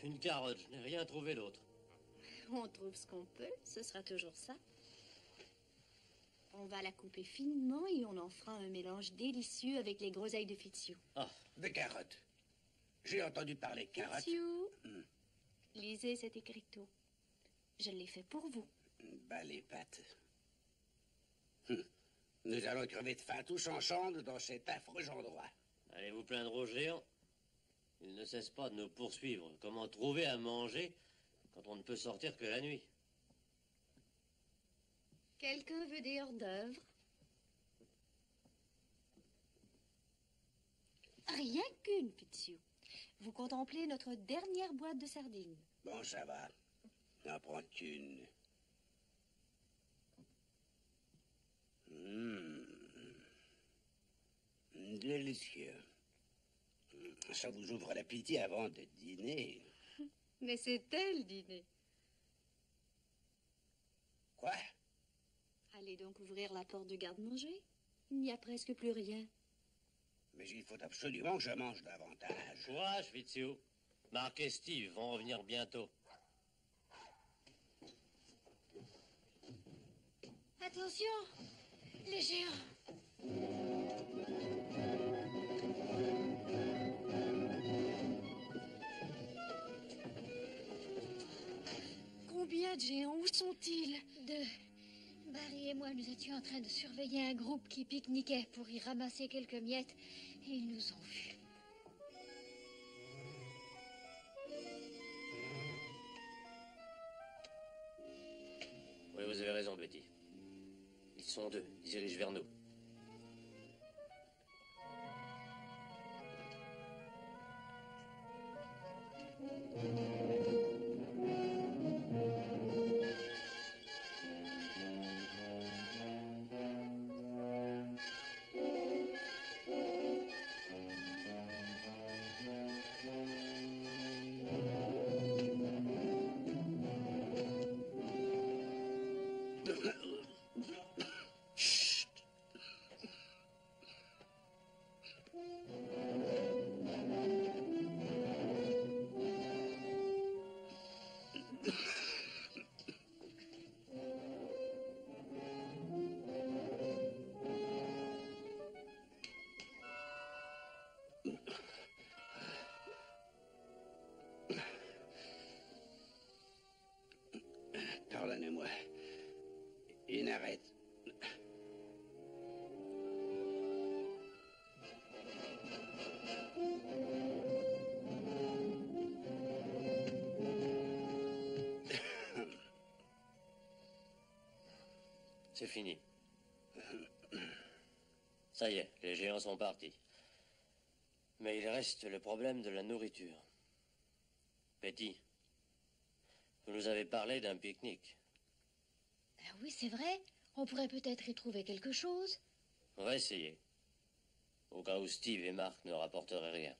Une carotte, je n'ai rien trouvé d'autre. On trouve ce qu'on peut, ce sera toujours ça. On va la couper finement et on en fera un mélange délicieux avec les groseilles de Fitzhugh. Ah, Des carottes. J'ai entendu parler de carottes. Fitzhugh, lisez cet écriteau. Je l'ai fait pour vous. Bah, les pattes. Nous allons crever de faim tous ensemble dans cet affreux endroit. allez vous plaindre au géant. Il ne cesse pas de nous poursuivre. Comment trouver à manger quand on ne peut sortir que la nuit? Quelqu'un veut des hors-d'œuvre? Rien qu'une, Fitzhugh. Vous contemplez notre dernière boîte de sardines. Bon, ça va. N'en prends qu'une. Délicieux. Ça vous ouvre l'appétit avant de dîner. Mais c'était le dîner. Quoi? Allez donc ouvrir la porte du garde-manger. Il n'y a presque plus rien. Mais il faut absolument que je mange davantage. Courage, Fitzhugh. Marc et Steve vont revenir bientôt. Attention, les géants. Combien de géants? Où sont-ils? Deux. Barry et moi, nous étions en train de surveiller un groupe qui pique-niquait pour y ramasser quelques miettes et ils nous ont vus. Oui, vous avez raison, Betty. Ils sont deux. Ils dirigent vers nous. Pardonnez-moi. Une arrête. C'est fini. Ça y est, les géants sont partis. Mais il reste le problème de la nourriture. Betty, vous nous avez parlé d'un pique-nique. Ah oui, c'est vrai. On pourrait peut-être y trouver quelque chose. On va essayer. Au cas où Steve et Mark ne rapporteraient rien.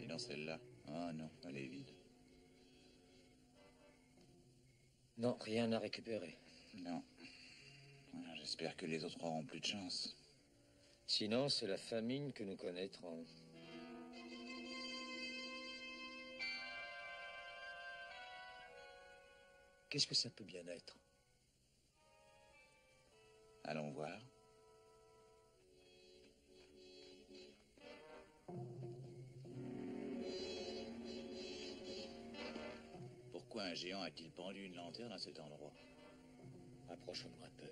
Et dans celle-là? Ah non, elle est vide. Non, rien à récupérer. Non. Alors, j'espère que les autres auront plus de chance. Sinon, c'est la famine que nous connaîtrons. Qu'est-ce que ça peut bien être? Allons voir. Pourquoi un géant a-t-il pendu une lanterne à cet endroit? Approchons-nous un peu.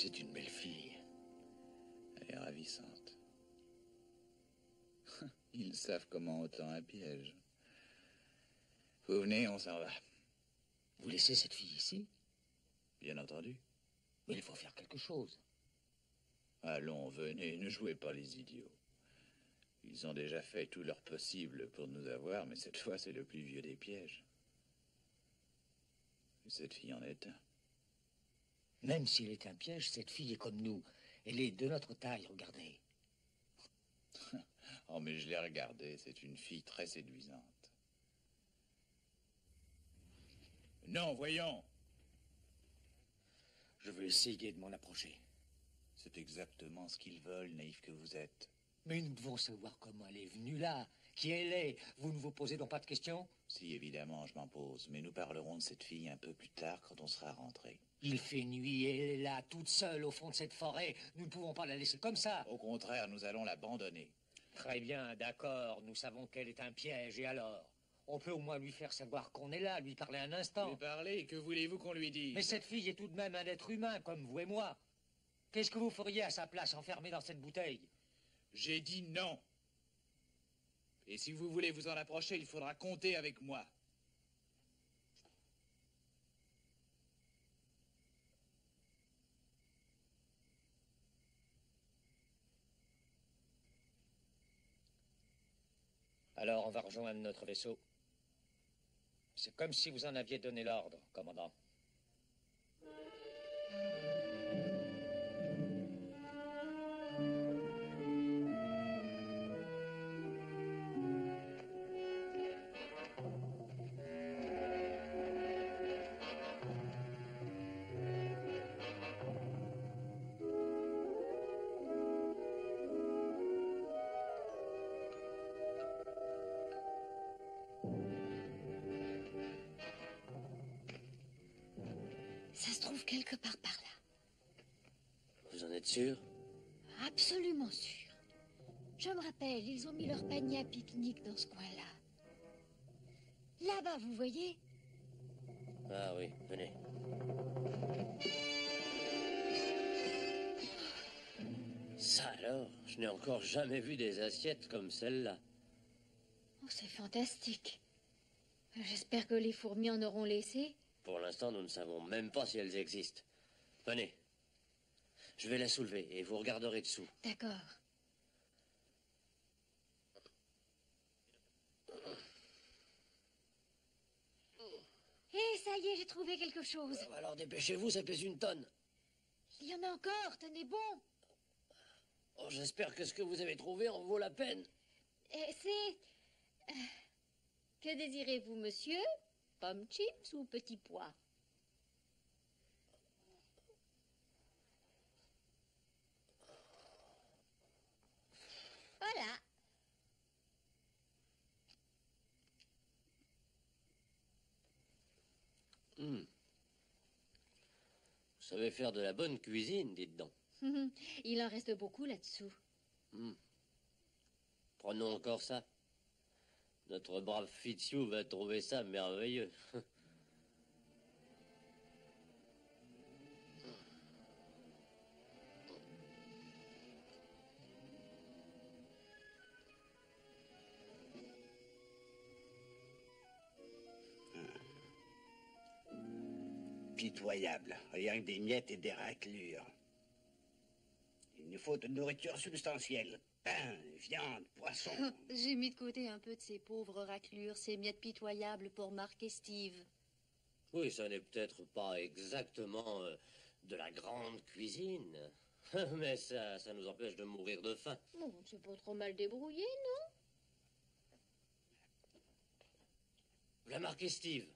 C'est une belle fille. Elle est ravissante. Ils savent comment autant un piège. Vous venez, on s'en va. Vous laissez cette fille ici? Bien entendu. Mais il faut faire quelque chose. Allons, venez, ne jouez pas les idiots. Ils ont déjà fait tout leur possible pour nous avoir, mais cette fois, c'est le plus vieux des pièges. Et cette fille en est un. Même si elle est un piège, cette fille est comme nous. Elle est de notre taille, regardez. Oh, mais je l'ai regardée, c'est une fille très séduisante. Non, voyons. Je veux essayer de m'en approcher. C'est exactement ce qu'ils veulent, naïf que vous êtes. Mais nous devons savoir comment elle est venue là, qui elle est. Vous ne vous posez donc pas de questions? Si, évidemment, je m'en pose, mais nous parlerons de cette fille un peu plus tard quand on sera rentré. Il fait nuit et elle est là, toute seule au fond de cette forêt. Nous ne pouvons pas la laisser comme ça. Au contraire, nous allons l'abandonner. Très bien, d'accord. Nous savons qu'elle est un piège, et alors? On peut au moins lui faire savoir qu'on est là, lui parler un instant. Lui parler, que voulez-vous qu'on lui dise? Mais cette fille est tout de même un être humain, comme vous et moi. Qu'est-ce que vous feriez à sa place, enfermé dans cette bouteille? J'ai dit non. Et si vous voulez vous en approcher, il faudra compter avec moi. Alors on va rejoindre notre vaisseau. C'est comme si vous en aviez donné l'ordre, commandant. Ça se trouve quelque part par là. Vous en êtes sûr? Absolument sûr. Je me rappelle, ils ont mis leur panier à pique-nique dans ce coin-là. Là-bas, vous voyez? Ah oui, venez. Ça alors, je n'ai encore jamais vu des assiettes comme celle-là. Oh, c'est fantastique. J'espère que les fourmis en auront laissé. Pour l'instant, nous ne savons même pas si elles existent. Venez. Je vais la soulever et vous regarderez dessous. D'accord. Hé, ça y est, j'ai trouvé quelque chose. Alors dépêchez-vous, ça pèse une tonne. Il y en a encore, tenez bon. Oh, j'espère que ce que vous avez trouvé en vaut la peine. C'est... Que désirez-vous, monsieur? Pommes chips ou petits pois? Voilà. Vous savez faire de la bonne cuisine, dites donc. Il en reste beaucoup là-dessous. Prenons encore ça. Notre brave Fitzhugh va trouver ça merveilleux. Pitoyable. Rien que des miettes et des raclures. Il nous faut de nourriture substantielle. Pain, viande, poisson. J'ai mis de côté un peu de ces pauvres raclures, ces miettes pitoyables pour Marc et Steve. Oui, ça n'est peut-être pas exactement de la grande cuisine. Mais ça nous empêche de mourir de faim. Bon, c'est pas trop mal débrouillé, non? La Marc et Steve.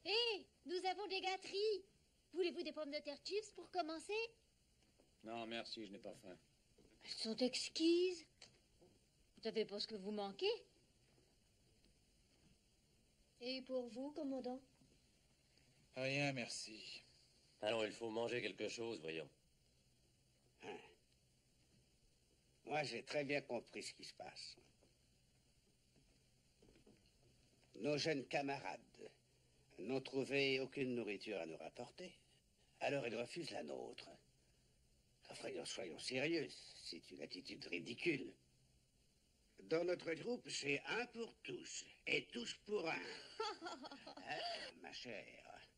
Hé, nous avons des gâteries. Voulez-vous des pommes de terre chips pour commencer? Non, merci, je n'ai pas faim. Elles sont exquises. Vous savez pas ce que vous manquez? Et pour vous, commandant? Rien, merci. Allons, il faut manger quelque chose, voyons. Moi, j'ai très bien compris ce qui se passe. Nos jeunes camarades n'ont trouvé aucune nourriture à nous rapporter. Alors ils refusent la nôtre. Enfin, soyons sérieux, c'est une attitude ridicule. Dans notre groupe, c'est un pour tous, et tous pour un. Hein, ma chère?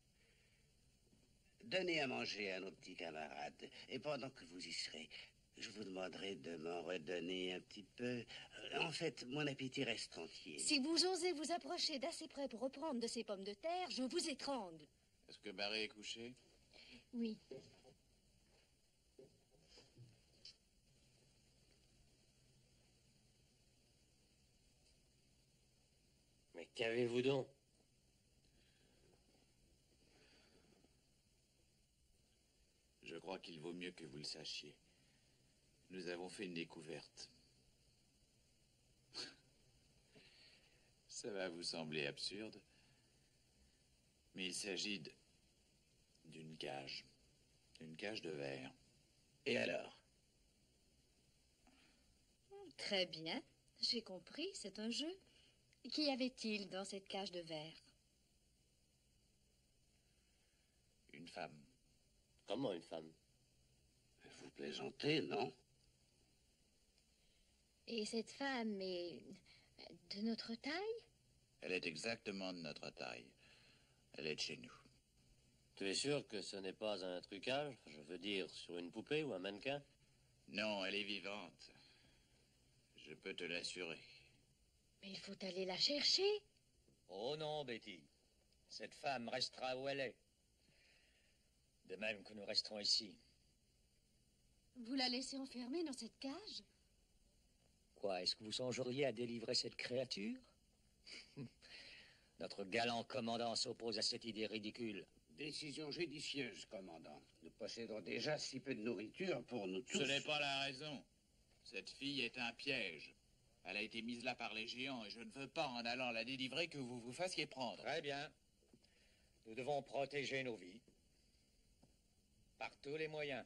Donnez à manger à nos petits camarades, et pendant que vous y serez, je vous demanderai de m'en redonner un petit peu. En fait, mon appétit reste entier. Si vous osez vous approcher d'assez près pour reprendre de ces pommes de terre, je vous étrangle. Est-ce que Barry est couché? Oui. Mais qu'avez-vous donc? Je crois qu'il vaut mieux que vous le sachiez. Nous avons fait une découverte. Ça va vous sembler absurde, mais il s'agit d'une cage. Une cage de verre. Et alors? Très bien, j'ai compris, c'est un jeu. Qu'y avait-il dans cette cage de verre? Une femme. Comment une femme? Vous plaisantez, non? Et cette femme est de notre taille? Elle est exactement de notre taille. Elle est de chez nous. Tu es sûr que ce n'est pas un trucage? Je veux dire, sur une poupée ou un mannequin? Non, elle est vivante. Je peux te l'assurer. Mais il faut aller la chercher. Oh non, Betty. Cette femme restera où elle est. De même que nous resterons ici. Vous la laissez enfermée dans cette cage? Quoi, est-ce que vous songeriez à délivrer cette créature? Notre galant commandant s'oppose à cette idée ridicule. Décision judicieuse, commandant. Nous possédons déjà si peu de nourriture pour nous tous. Ce n'est pas la raison. Cette fille est un piège. Elle a été mise là par les géants et je ne veux pas, en allant la délivrer, que vous vous fassiez prendre. Très bien. Nous devons protéger nos vies. Par tous les moyens.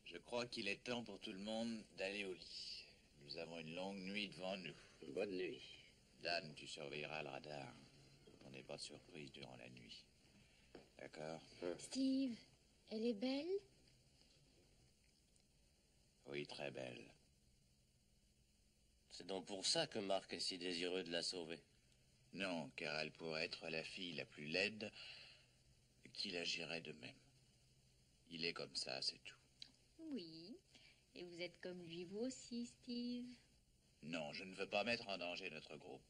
Je crois qu'il est temps pour tout le monde d'aller au lit. Nous avons une longue nuit devant nous. Bonne nuit. Dan, tu surveilleras le radar. On n'est pas de surprise durant la nuit. D'accord? Steve, elle est belle? Oui, très belle. C'est donc pour ça que Marc est si désireux de la sauver. Non, car elle pourrait être la fille la plus laide qu'il agirait de même. Il est comme ça, c'est tout. Oui. Et vous êtes comme lui, vous aussi, Steve? Non, je ne veux pas mettre en danger notre groupe.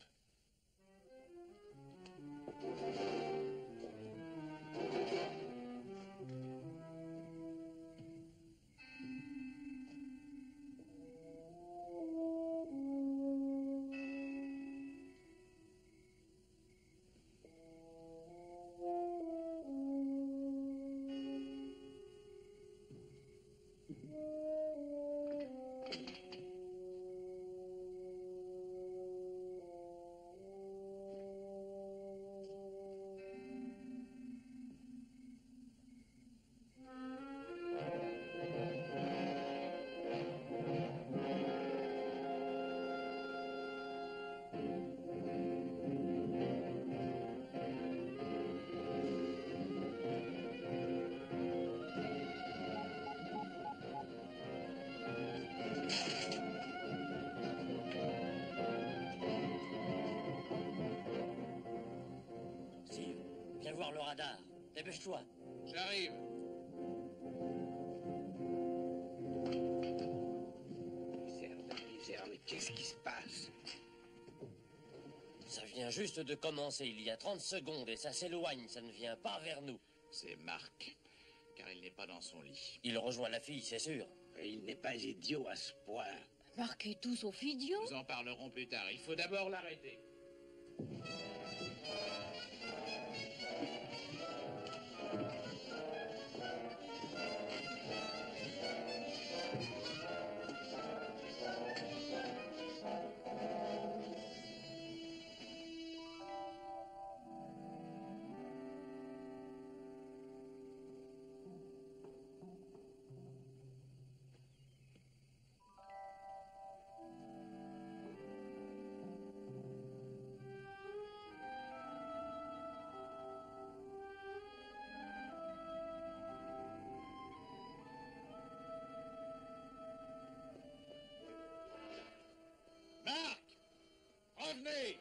Steve, viens voir le radar. Dépêche-toi. J'arrive. Misère, mais qu'est-ce qui se passe? Ça vient juste de commencer, il y a 30 secondes, et ça s'éloigne, ça ne vient pas vers nous. C'est Marc, car il n'est pas dans son lit. Il rejoint la fille, c'est sûr. Et il n'est pas idiot à ce point. Marc est tout sauf idiot. Nous en parlerons plus tard. Il faut d'abord l'arrêter. venez!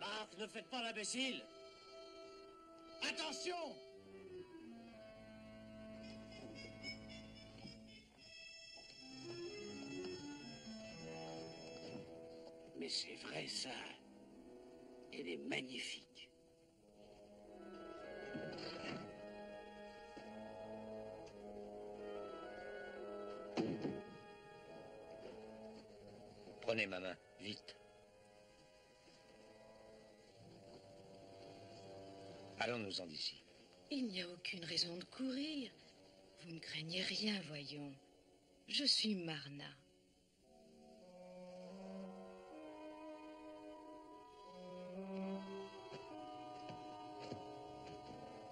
Marc, ne faites pas l'imbécile! Attention! Mais c'est vrai, ça. Elle est magnifique. Prenez ma main, vite. Allons-nous-en d'ici. Il n'y a aucune raison de courir. Vous ne craignez rien, voyons. Je suis Marna.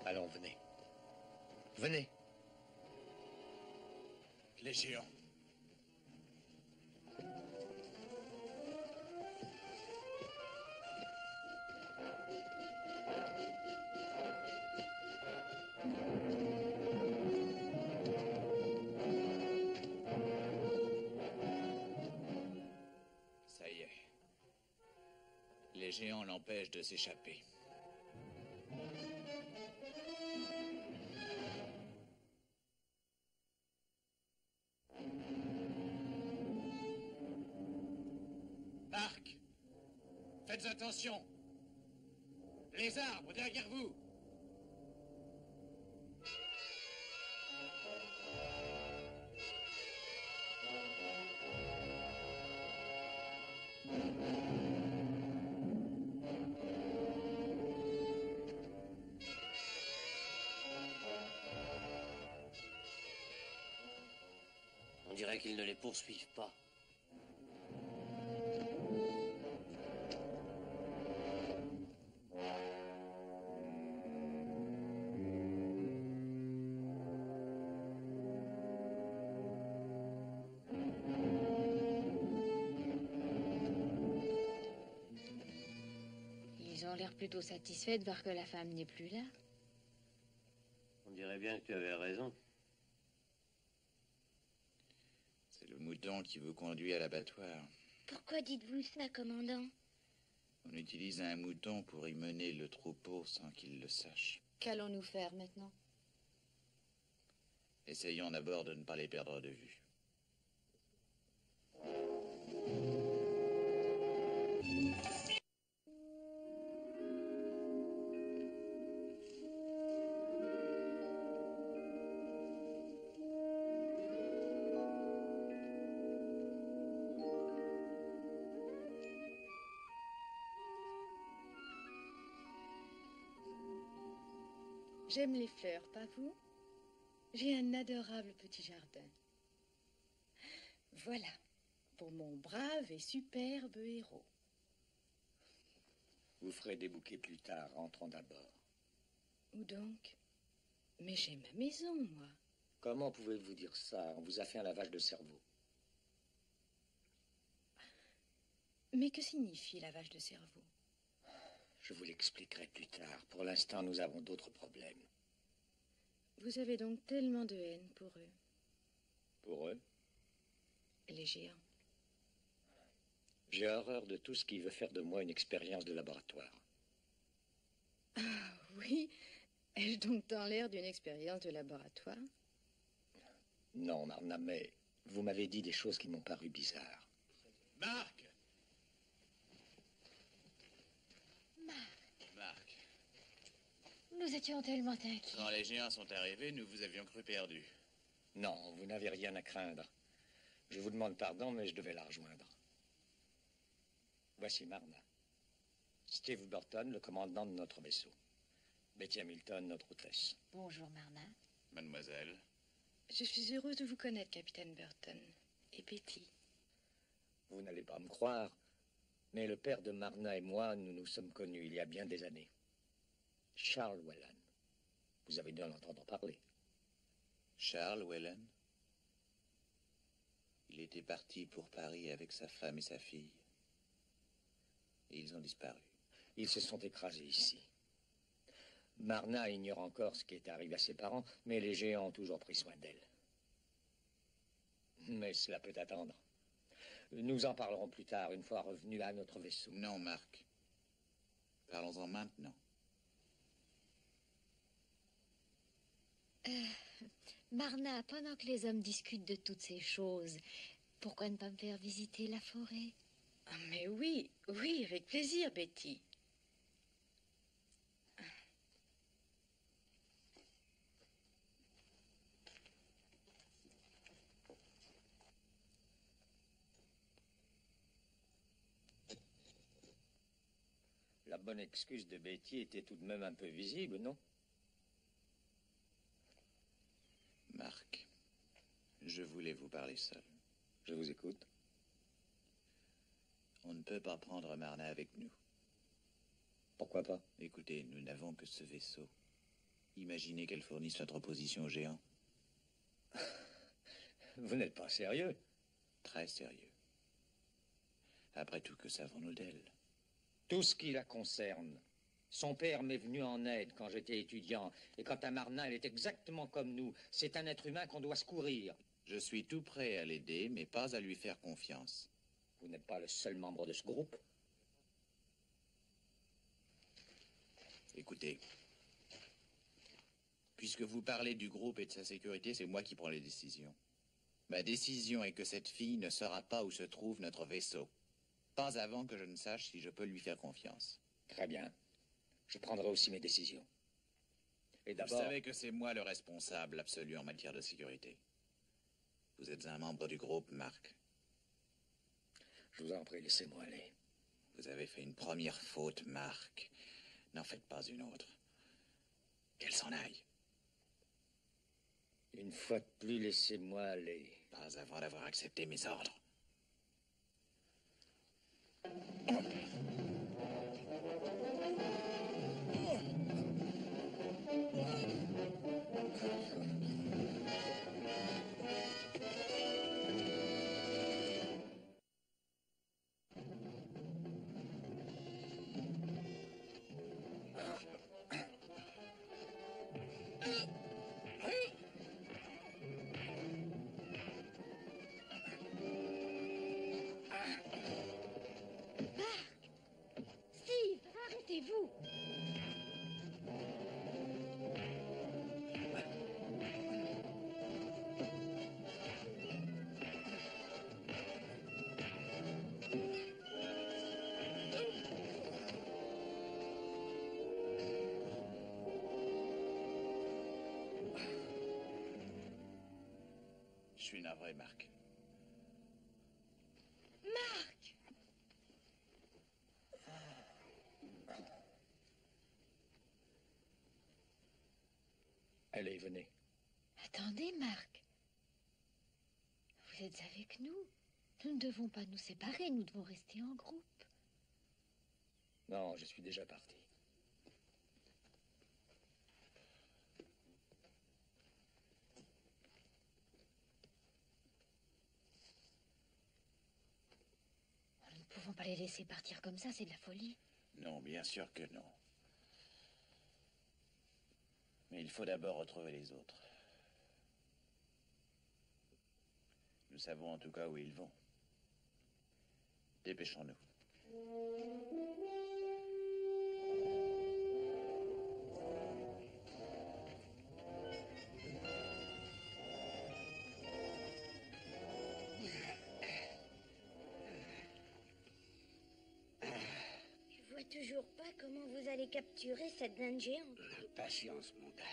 Allons, venez. Venez. Les géants. Ça y est. Les géants l'empêchent de s'échapper. Marc! Faites attention! Les arbres derrière vous! On dirait qu'ils ne les poursuivent pas. Ils ont l'air plutôt satisfaits de voir que la femme n'est plus là. On dirait bien que tu avais raison. C'est le mouton qui vous conduit à l'abattoir. Pourquoi dites-vous ça, commandant? On utilise un mouton pour y mener le troupeau sans qu'il le sache. Qu'allons-nous faire maintenant? Essayons d'abord de ne pas les perdre de vue. J'aime les fleurs, pas vous? J'ai un adorable petit jardin. Voilà, pour mon brave et superbe héros. Vous ferez des bouquets plus tard, rentrons d'abord. Où donc? Mais j'ai ma maison, moi. Comment pouvez-vous dire ça? On vous a fait un lavage de cerveau. Mais que signifie lavage de cerveau? Je vous l'expliquerai plus tard. Pour l'instant, nous avons d'autres problèmes. Vous avez donc tellement de haine pour eux. Pour eux, Les géants. j'ai horreur de tout ce qui veut faire de moi une expérience de laboratoire. Ah oui? Ai-je donc dans l'air d'une expérience de laboratoire? Non, Marna, mais vous m'avez dit des choses qui m'ont paru bizarres. Marc! Marc, Marc, nous étions tellement inquiets. quand les géants sont arrivés, nous vous avions cru perdus. Non, vous n'avez rien à craindre. Je vous demande pardon, mais je devais la rejoindre. Voici Marna. Steve Burton, le commandant de notre vaisseau. Betty Hamilton, notre hôtesse. Bonjour, Marna. Mademoiselle, Je suis heureuse de vous connaître, capitaine Burton. Et Betty. Vous n'allez pas me croire, mais le père de Marna et moi, nous nous sommes connus il y a bien des années. Charles Whelan. Vous avez dû en entendre parler. Charles Whelan. Il était parti pour Paris avec sa femme et sa fille. Et ils ont disparu. Ils se sont écrasés ici. Marna ignore encore ce qui est arrivé à ses parents, mais les géants ont toujours pris soin d'elle. Mais cela peut attendre. Nous en parlerons plus tard, une fois revenus à notre vaisseau. Non, Marc. Parlons-en maintenant. Marna, pendant que les hommes discutent de toutes ces choses, pourquoi ne pas me faire visiter la forêt? Ah, mais oui, oui, avec plaisir, Betty. La bonne excuse de Betty était tout de même un peu visible, non? Marc, je voulais vous parler seul. Je vous écoute. On ne peut pas prendre Marna avec nous. Pourquoi pas? Écoutez, nous n'avons que ce vaisseau. Imaginez qu'elle fournisse notre position aux géants. Vous n'êtes pas sérieux? Très sérieux. Après tout, que savons-nous d'elle? Tout ce qui la concerne. Son père m'est venu en aide quand j'étais étudiant. Et quant à Marna, elle est exactement comme nous. C'est un être humain qu'on doit secourir. Je suis tout prêt à l'aider, mais pas à lui faire confiance. Vous n'êtes pas le seul membre de ce groupe. Écoutez, puisque vous parlez du groupe et de sa sécurité, c'est moi qui prends les décisions. Ma décision est que cette fille ne saura pas où se trouve notre vaisseau. Pas avant que je ne sache si je peux lui faire confiance. Très bien. Je prendrai aussi mes décisions. Et Vous d'abord... savez que c'est moi le responsable absolu en matière de sécurité. Vous êtes un membre du groupe, Marc. Je vous en prie, laissez-moi aller. Vous avez fait une première faute, Marc. N'en faites pas une autre. Qu'elle s'en aille. Une fois de plus, laissez-moi aller. Pas avant d'avoir accepté mes ordres. Steve, arrêtez-vous! Je suis navré, Marc. Marc! Allez, venez. Attendez, Marc. Vous êtes avec nous. Nous ne devons pas nous séparer, nous devons rester en groupe. Non, je suis déjà parti. Nous ne pouvons pas les laisser partir comme ça, c'est de la folie. Non, bien sûr que non. Mais il faut d'abord retrouver les autres. Nous savons en tout cas où ils vont. Dépêchons-nous. Je vois toujours pas comment vous allez capturer cette dinde géante. Patience, mon gars.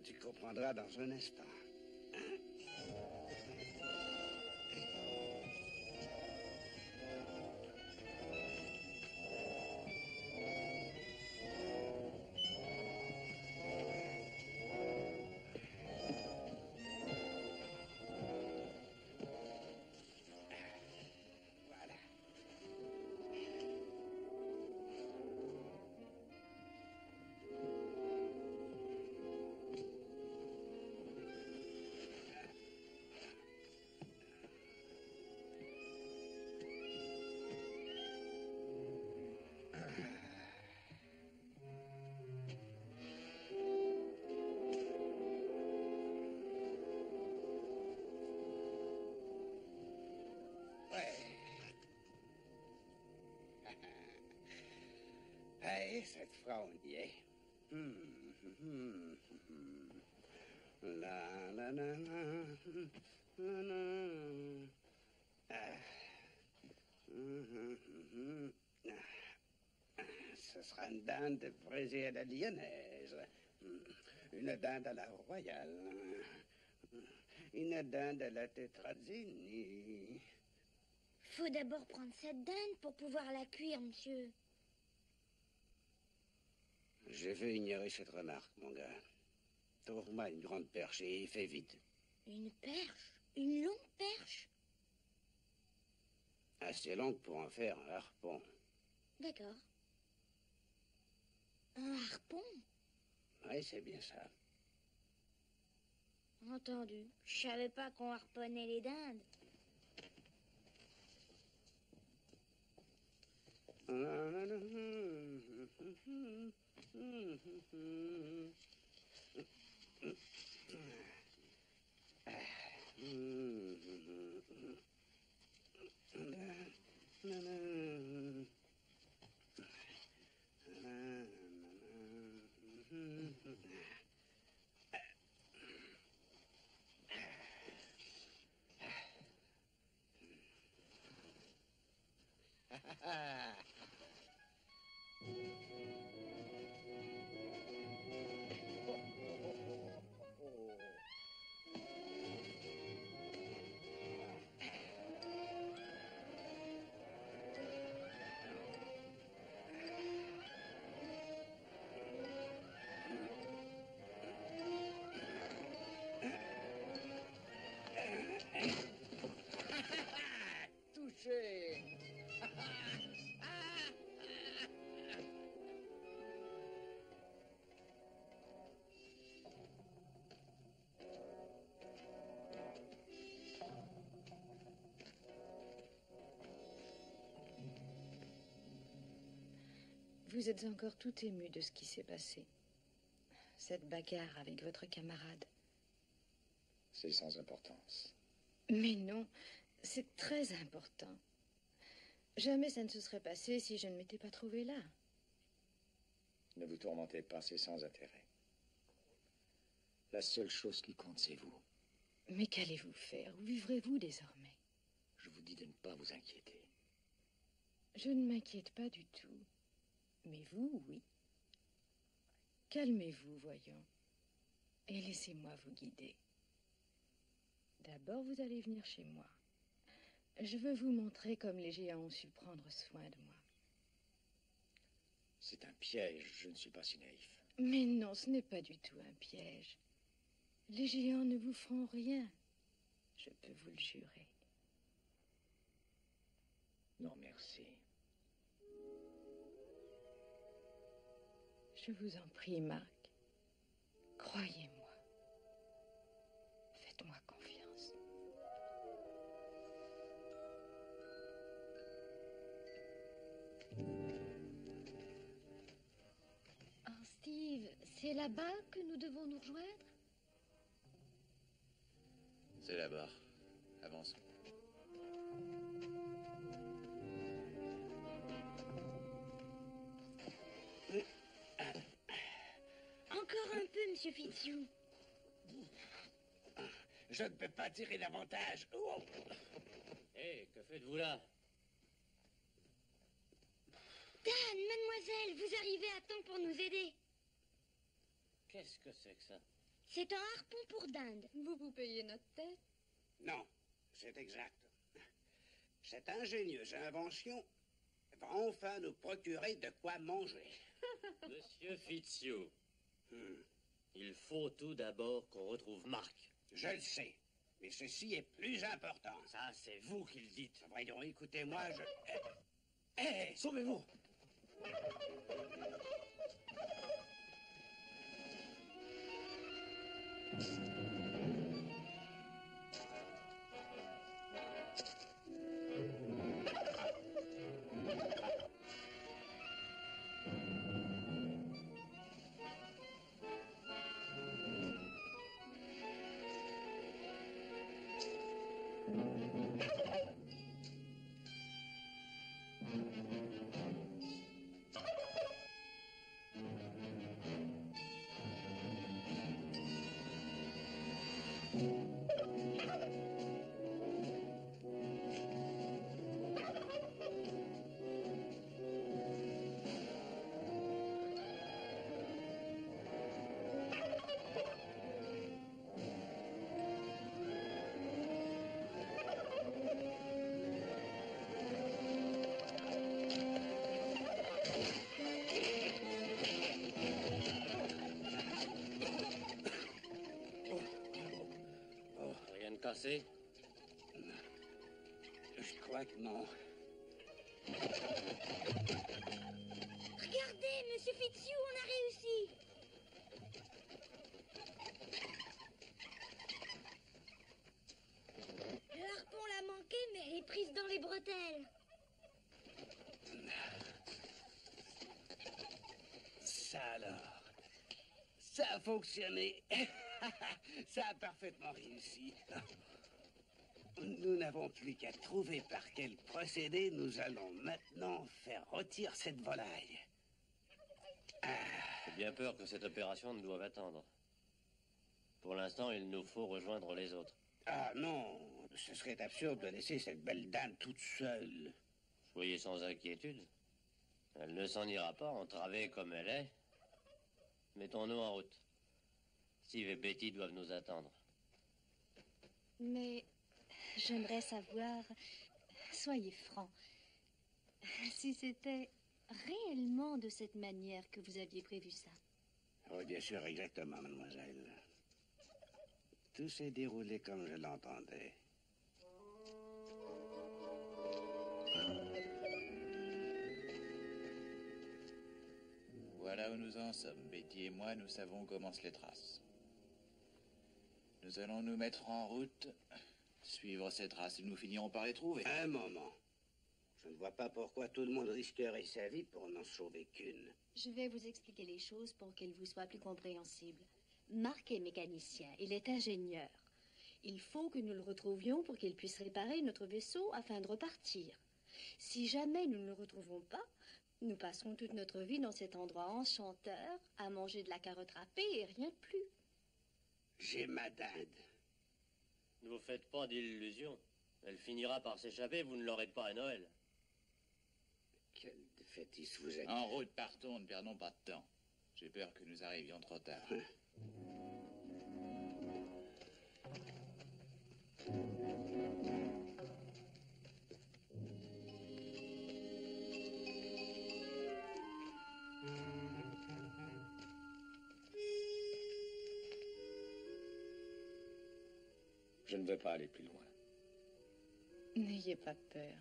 Tu comprendras dans un instant. Voilà. Ouais, cette fois on y est. La la la la la. Ce sera une dinde braisée à la lyonnaise. Une dinde à la royale. Une dinde à la tetrazzini. Faut d'abord prendre cette dinde pour pouvoir la cuire, monsieur. Je vais ignorer cette remarque, mon gars. Trouve-moi une grande perche et fais vite. Une perche? Une longue perche? Assez longue pour en faire un harpon. D'accord. Un harpon? Oui, c'est bien ça. Entendu. Je savais pas qu'on harponnait les dindes. Touché. Vous êtes encore tout ému de ce qui s'est passé. Cette bagarre avec votre camarade. C'est sans importance. Mais non, c'est très important. Jamais ça ne se serait passé si je ne m'étais pas trouvée là. Ne vous tourmentez pas, c'est sans intérêt. La seule chose qui compte, c'est vous. Mais qu'allez-vous faire? Où vivrez-vous désormais? Je vous dis de ne pas vous inquiéter. Je ne m'inquiète pas du tout. Mais vous, oui. Calmez-vous, voyons. Et laissez-moi vous guider. D'abord, vous allez venir chez moi. Je veux vous montrer comme les géants ont su prendre soin de moi. C'est un piège, je ne suis pas si naïf. Mais non, ce n'est pas du tout un piège. Les géants ne vous feront rien. Je peux vous le jurer. Non, merci. Je vous en prie, Marc. Croyez-moi. Faites-moi confiance. Oh, Steve, c'est là-bas que nous devons nous rejoindre? C'est là-bas. Avance. Encore un peu, monsieur Fitzhugh. Je ne peux pas tirer davantage. Oh. Hé, que faites-vous là? Dan, mademoiselle, vous arrivez à temps pour nous aider. Qu'est-ce que c'est que ça? C'est un harpon pour dinde. Vous payez notre tête? Non, c'est exact. Cette ingénieuse invention va enfin nous procurer de quoi manger. Monsieur Fitzhugh, il faut tout d'abord qu'on retrouve Marc. Je le sais, mais ceci est plus important. Ça, c'est vous qui le dites. Voyons, écoutez-moi, je... Hé, sauvez-vous! assez? Je crois que non. Regardez, Monsieur Fitzhugh, on a réussi. Le harpon l'a manqué, mais elle est prise dans les bretelles. Ça alors. Ça a fonctionné. Ça a parfaitement réussi. Nous n'avons plus qu'à trouver par quel procédé nous allons maintenant faire rôtir cette volaille. J'ai bien peur que cette opération ne doive attendre. Pour l'instant, il nous faut rejoindre les autres. Ah non, ce serait absurde de laisser cette belle dame toute seule. Soyez sans inquiétude. Elle ne s'en ira pas, entravée comme elle est. Mettons-nous en route. Steve et Betty doivent nous attendre. Mais j'aimerais savoir, soyez franc, si c'était réellement de cette manière que vous aviez prévu ça. Oui, bien sûr, exactement, mademoiselle. Tout s'est déroulé comme je l'entendais. Voilà où nous en sommes. Betty et moi, nous savons où commencent les traces. Nous allons nous mettre en route, suivre ces traces et nous finirons par les trouver. Un moment. Je ne vois pas pourquoi tout le monde risquerait sa vie pour n'en sauver qu'une. Je vais vous expliquer les choses pour qu'elles vous soient plus compréhensibles. Marc est mécanicien, il est ingénieur. Il faut que nous le retrouvions pour qu'il puisse réparer notre vaisseau afin de repartir. Si jamais nous ne le retrouvons pas, nous passerons toute notre vie dans cet endroit enchanteur, à manger de la carotte râpée et rien de plus. J'ai ma dinde. Ne vous faites pas d'illusions. Elle finira par s'échapper, vous ne l'aurez pas à Noël. Quel défaitiste vous êtes. En route, partons, ne perdons pas de temps. J'ai peur que nous arrivions trop tard. Je ne veux pas aller plus loin. N'ayez pas peur.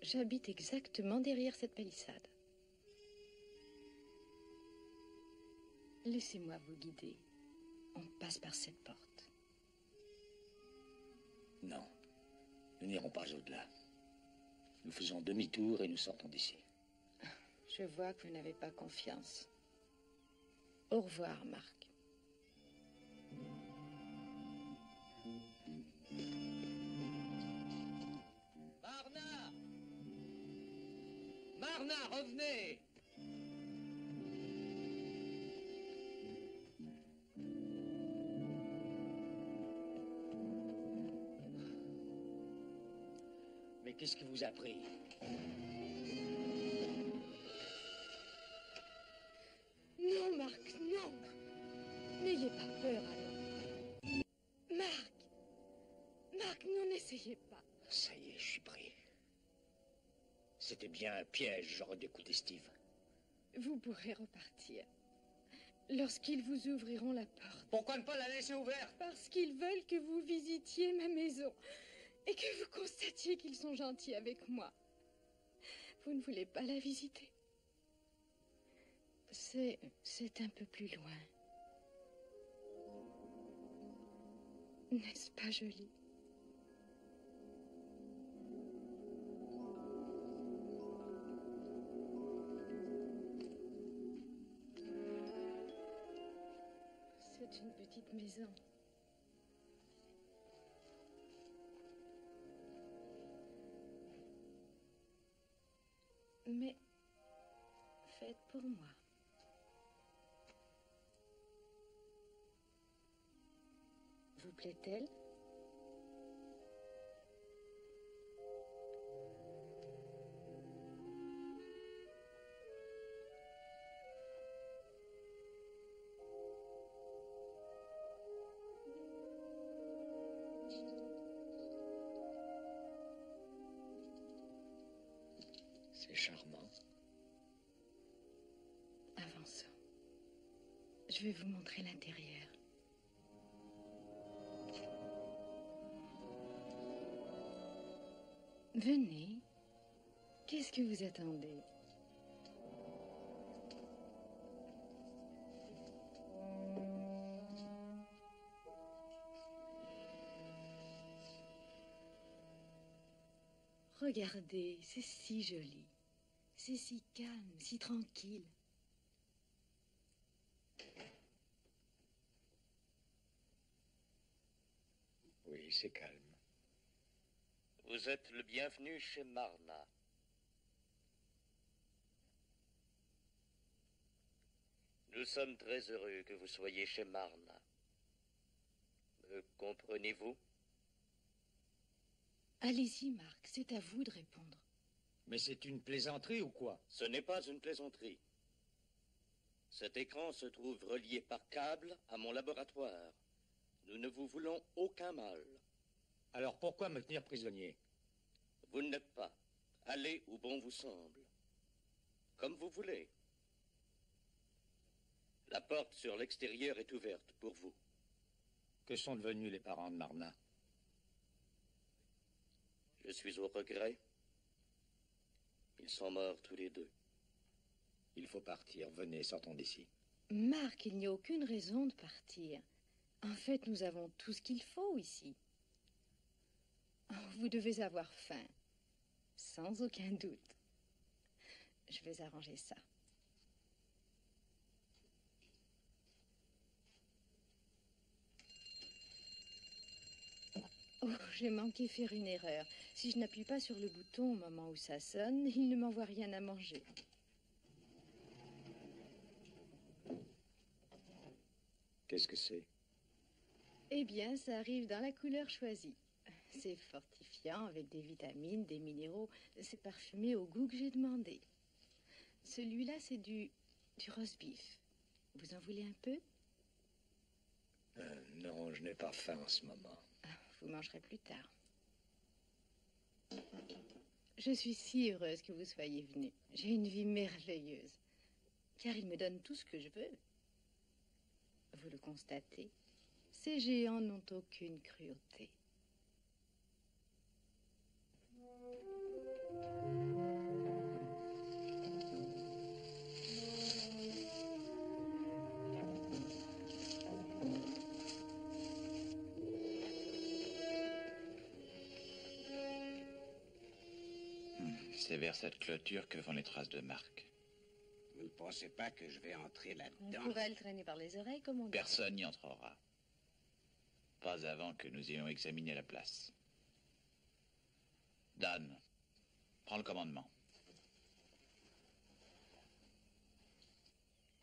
J'habite exactement derrière cette palissade. Laissez-moi vous guider. On passe par cette porte. Non, nous n'irons pas au-delà. Nous faisons demi-tour et nous sortons d'ici. Je vois que vous n'avez pas confiance. Au revoir, Marc. Marna! Marna, revenez! Mais qu'est-ce qui vous a pris? Non, Marc, non. N'ayez pas peur, alors. Marc! Marc, non, n'essayez pas. Ça y est, je suis pris. C'était bien un piège, j'aurais dû écouter Steve. Vous pourrez repartir. Lorsqu'ils vous ouvriront la porte. Pourquoi ne pas la laisser ouverte? Parce qu'ils veulent que vous visitiez ma maison. Et que vous constatiez qu'ils sont gentils avec moi. Vous ne voulez pas la visiter? C'est un peu plus loin. N'est-ce pas joli? C'est une petite maison. Mais faite pour moi. Vous plaît-elle? C'est charmant. Avançons. Je vais vous montrer l'intérieur. Venez. Qu'est-ce que vous attendez? Regardez, c'est si joli. C'est si calme, si tranquille. Oui, c'est calme. Vous êtes le bienvenu chez Marna. Nous sommes très heureux que vous soyez chez Marna. Me comprenez-vous? Allez-y, Marc, c'est à vous de répondre. Mais c'est une plaisanterie ou quoi? Ce n'est pas une plaisanterie. Cet écran se trouve relié par câble à mon laboratoire. Nous ne vous voulons aucun mal. Alors pourquoi me tenir prisonnier? Vous ne l'êtes pas. Allez où bon vous semble. Comme vous voulez. La porte sur l'extérieur est ouverte pour vous. Que sont devenus les parents de Marna? Je suis au regret. Ils sont morts tous les deux. Il faut partir. Venez, sortons d'ici. Marc, il n'y a aucune raison de partir. En fait, nous avons tout ce qu'il faut ici. Oh, vous devez avoir faim. Sans aucun doute. Je vais arranger ça. Oh, j'ai manqué faire une erreur. Si je n'appuie pas sur le bouton au moment où ça sonne, il ne m'envoie rien à manger. Qu'est-ce que c'est? Eh bien, ça arrive dans la couleur choisie. C'est fortifiant avec des vitamines, des minéraux. C'est parfumé au goût que j'ai demandé. Celui-là, c'est du roast beef. Vous en voulez un peu? Non, je n'ai pas faim en ce moment. Vous mangerez plus tard. Je suis si heureuse que vous soyez venu. J'ai une vie merveilleuse, car il me donne tout ce que je veux. Vous le constatez, ces géants n'ont aucune cruauté. C'est vers cette clôture que vont les traces de Marc. Vous ne pensez pas que je vais entrer On là-dedans? pourrait le traîner par les oreilles, comme on dit. Personne n'y entrera. Pas avant que nous ayons examiné la place. Dan, prends le commandement.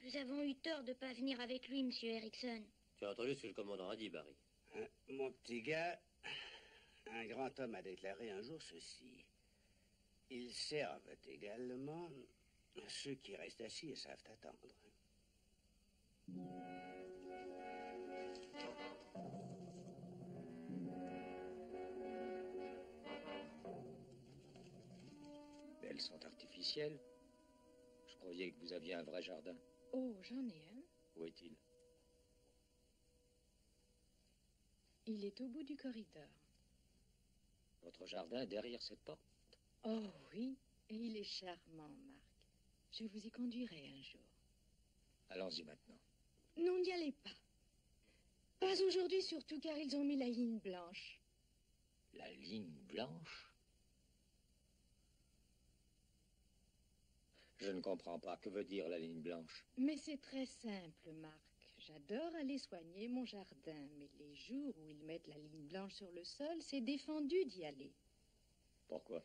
Nous avons eu tort de ne pas venir avec lui, monsieur Erickson. Tu as entendu ce que le commandant a dit, Barry? Mon petit gars, un grand homme a déclaré un jour ceci. Ils servent également ceux qui restent assis et savent attendre. Elles sont artificielles. Je croyais que vous aviez un vrai jardin. Oh, j'en ai un. Où est-il? Il est au bout du corridor. Votre jardin est derrière cette porte? Oh oui, et il est charmant, Marc. Je vous y conduirai un jour. Allons-y maintenant. Non, n'y allez pas. Pas aujourd'hui, surtout car ils ont mis la ligne blanche. La ligne blanche? Je ne comprends pas. Que veut dire la ligne blanche? Mais c'est très simple, Marc. J'adore aller soigner mon jardin, mais les jours où ils mettent la ligne blanche sur le sol, c'est défendu d'y aller. Pourquoi?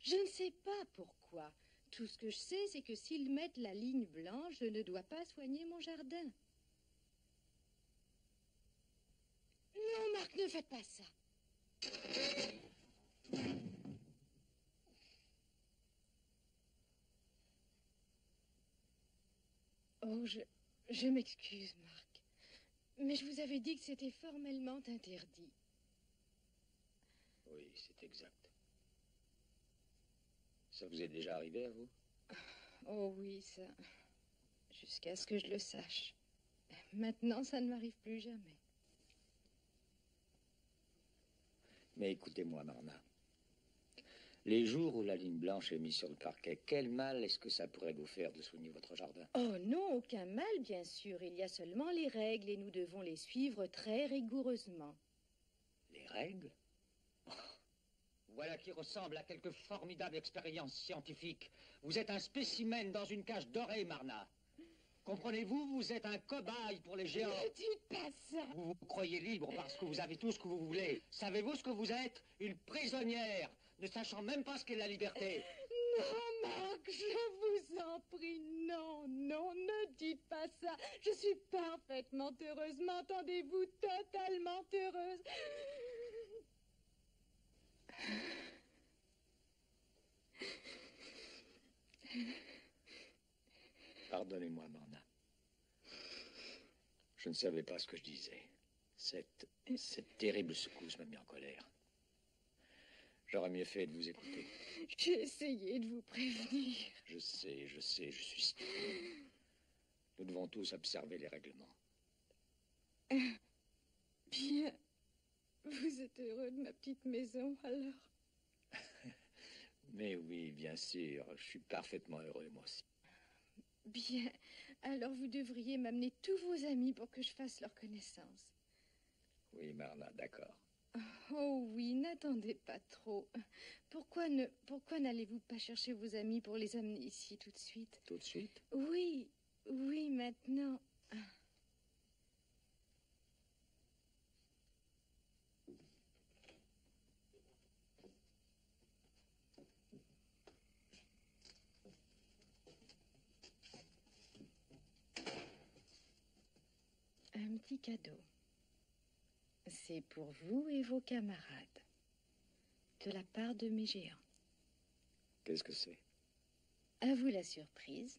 Je ne sais pas pourquoi. Tout ce que je sais, c'est que s'ils mettent la ligne blanche, je ne dois pas soigner mon jardin. Non, Marc, ne faites pas ça. Oh, je m'excuse, Marc. Mais je vous avais dit que c'était formellement interdit. Oui, c'est exact. Ça vous est déjà arrivé à vous? Oh oui, ça... Jusqu'à ce que je le sache. Maintenant, ça ne m'arrive plus jamais. Mais écoutez-moi, Marna. Les jours où la ligne blanche est mise sur le parquet, quel mal est-ce que ça pourrait vous faire de soigner votre jardin? Oh non, aucun mal, bien sûr. Il y a seulement les règles et nous devons les suivre très rigoureusement. Les règles? Oh, voilà qui ressemble à quelque formidable expérience scientifique. Vous êtes un spécimen dans une cage dorée, Marna. Comprenez-vous, vous êtes un cobaye pour les géants. Ne dites pas ça. Vous vous croyez libre parce que vous avez tout ce que vous voulez. Savez-vous ce que vous êtes? Une prisonnière, ne sachant même pas ce qu'est la liberté. Non, Marc, je vous en prie, non, non, ne dites pas ça. Je suis parfaitement heureuse, m'entendez-vous, totalement heureuse. Pardonnez-moi, Marna. Je ne savais pas ce que je disais. Cette terrible secousse m'a mis en colère. J'aurais mieux fait de vous écouter. J'ai essayé de vous prévenir. Je sais, je suis stupide. Nous devons tous observer les règlements. Bien. Vous êtes heureux de ma petite maison, alors? Mais oui, bien sûr, je suis parfaitement heureux, moi aussi. Bien. Alors vous devriez m'amener tous vos amis pour que je fasse leur connaissance. Oui, Marna, d'accord. Oh oui, n'attendez pas trop. Pourquoi n'allez-vous pas chercher vos amis pour les amener ici tout de suite? Tout de suite? Oui, oui, maintenant. Un petit cadeau. C'est pour vous et vos camarades. De la part de mes géants. Qu'est-ce que c'est? À vous la surprise.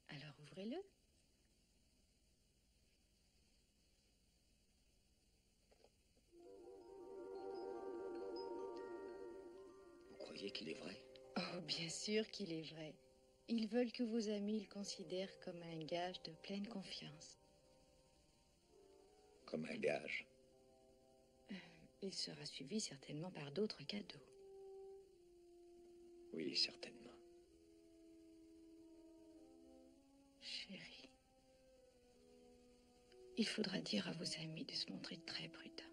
Alors ouvrez-le. Vous croyez qu'il est vrai? Oh, bien sûr qu'il est vrai. Ils veulent que vos amis le considèrent comme un gage de pleine confiance. Comme un gage. Il sera suivi certainement par d'autres cadeaux. Oui, certainement. Chérie, il faudra dire à vos amis de se montrer très prudents.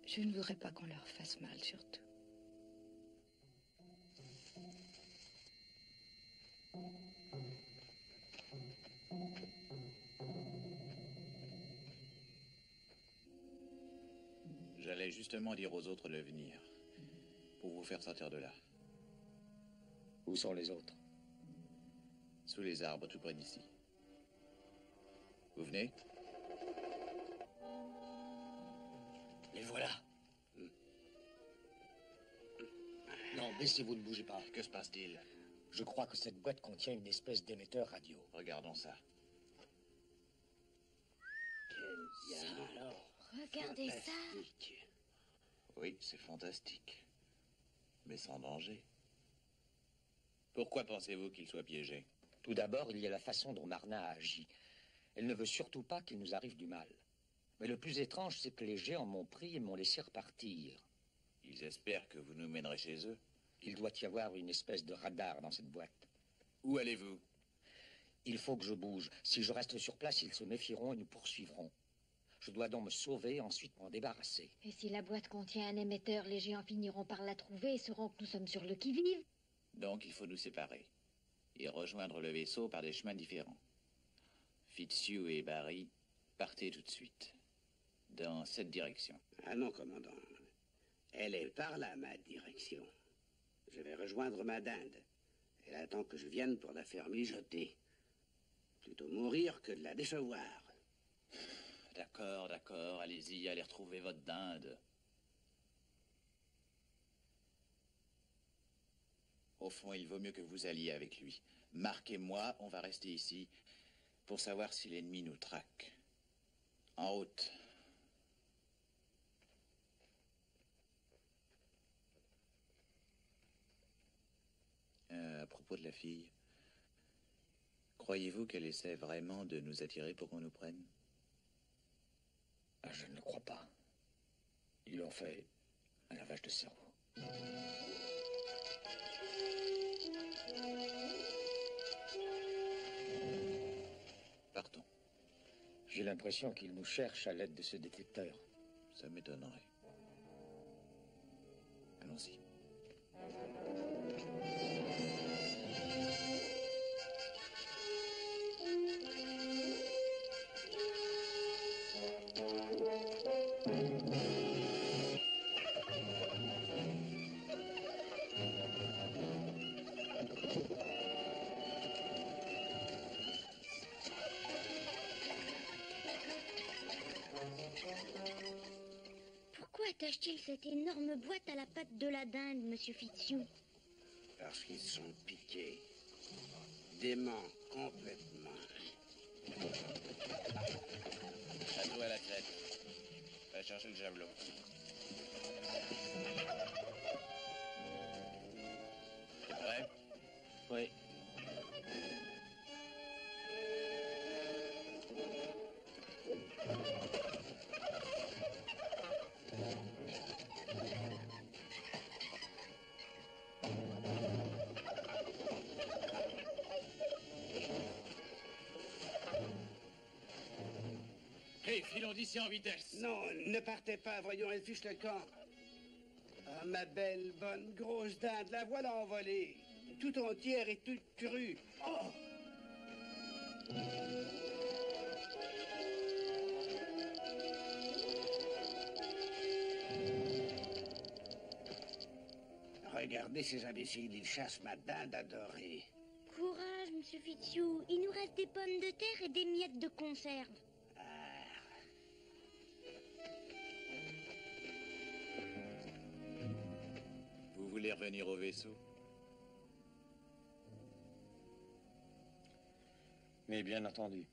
Je ne voudrais pas qu'on leur fasse mal, surtout. J'allais justement dire aux autres de venir, pour vous faire sortir de là. Où sont les autres? Sous les arbres, tout près d'ici. Vous venez? Les voilà. Non, baissez-vous, ne bougez pas. Que se passe-t-il? Je crois que cette boîte contient une espèce d'émetteur radio. Regardons ça. Quel bien alors. Regardez ça. Fantastique. Oui, c'est fantastique. Mais sans danger. Pourquoi pensez-vous qu'il soit piégé? Tout d'abord, il y a la façon dont Marna a agi. Elle ne veut surtout pas qu'il nous arrive du mal. Mais le plus étrange, c'est que les géants m'ont pris et m'ont laissé repartir. Ils espèrent que vous nous mènerez chez eux. Il doit y avoir une espèce de radar dans cette boîte. Où allez-vous? Il faut que je bouge. Si je reste sur place, ils se méfieront et nous poursuivront. Je dois donc me sauver et ensuite m'en débarrasser. Et si la boîte contient un émetteur, les géants finiront par la trouver et sauront que nous sommes sur le qui-vive. Donc il faut nous séparer. Et rejoindre le vaisseau par des chemins différents. Fitzhugh et Barry, partez tout de suite. Dans cette direction. Ah non, commandant. Elle est par là, ma direction. Je vais rejoindre ma dinde. Elle attend que je vienne pour la faire mijoter. Plutôt mourir que de la décevoir. D'accord, d'accord, allez-y, allez retrouver votre dinde. Au fond, il vaut mieux que vous alliez avec lui. Marc et moi, on va rester ici pour savoir si l'ennemi nous traque. En route. À propos de la fille, croyez-vous qu'elle essaie vraiment de nous attirer pour qu'on nous prenne? Ah, je ne le crois pas. Ils lui ont fait un lavage de cerveau. Partons. J'ai l'impression qu'il nous cherche à l'aide de ce détecteur. Ça m'étonnerait. Allons-y. Pourquoi attache-t-il cette énorme boîte à la patte de la dinde, monsieur Fitzhugh? Parce qu'ils sont piqués. Dément complètement. À toi la tête. Va chercher le javelot. T'es prêt? Oui. Hé, filons d'ici en vitesse. Non, ne partez pas, voyons, elle fiche le camp. Ah, ma belle, bonne, grosse dinde, la voilà envolée. Tout entière et toute crue. Oh! Regardez ces imbéciles, ils chassent ma dinde adorée. Courage, monsieur Fitzhugh. Il nous reste des pommes de terre et des miettes de conserve. Vous voulez revenir au vaisseau? Mais bien entendu.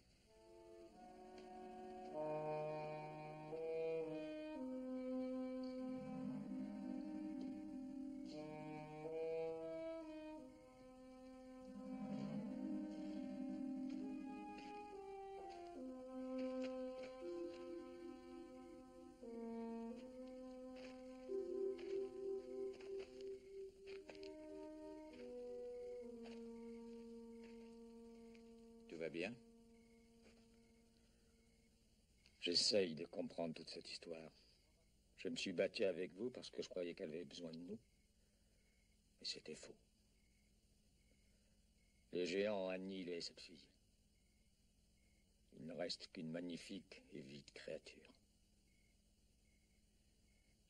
Tout va bien? J'essaye de comprendre toute cette histoire. Je me suis battu avec vous parce que je croyais qu'elle avait besoin de nous. Mais c'était faux. Les géants ont annihilé cette fille. Il ne reste qu'une magnifique et vide créature.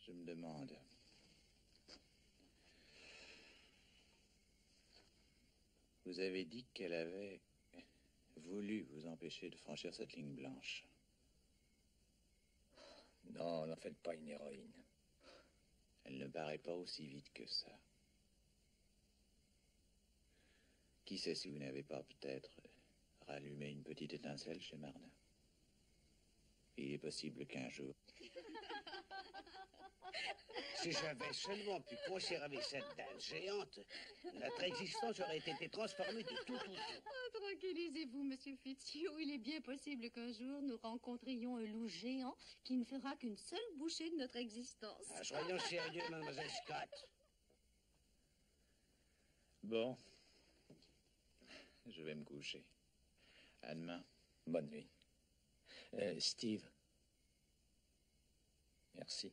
Je me demande. Vous avez dit qu'elle avait voulu vous empêcher de franchir cette ligne blanche. Non, n'en faites pas une héroïne. Elle ne paraît pas aussi vite que ça. Qui sait si vous n'avez pas peut-être rallumé une petite étincelle chez Marna? Il est possible qu'un jour... Si j'avais seulement pu conserver cette dinde géante, notre existence aurait été transformée de tout au tout. Oh, tranquillisez-vous, monsieur Fitzhugh. Il est bien possible qu'un jour nous rencontrions un loup géant qui ne fera qu'une seule bouchée de notre existence. Ah, soyons sérieux, mademoiselle Scott. Bon. Je vais me coucher. À demain. Bonne nuit. Steve. Merci.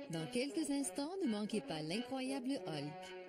Dans quelques instants, ne manquez pas l'incroyable Hulk.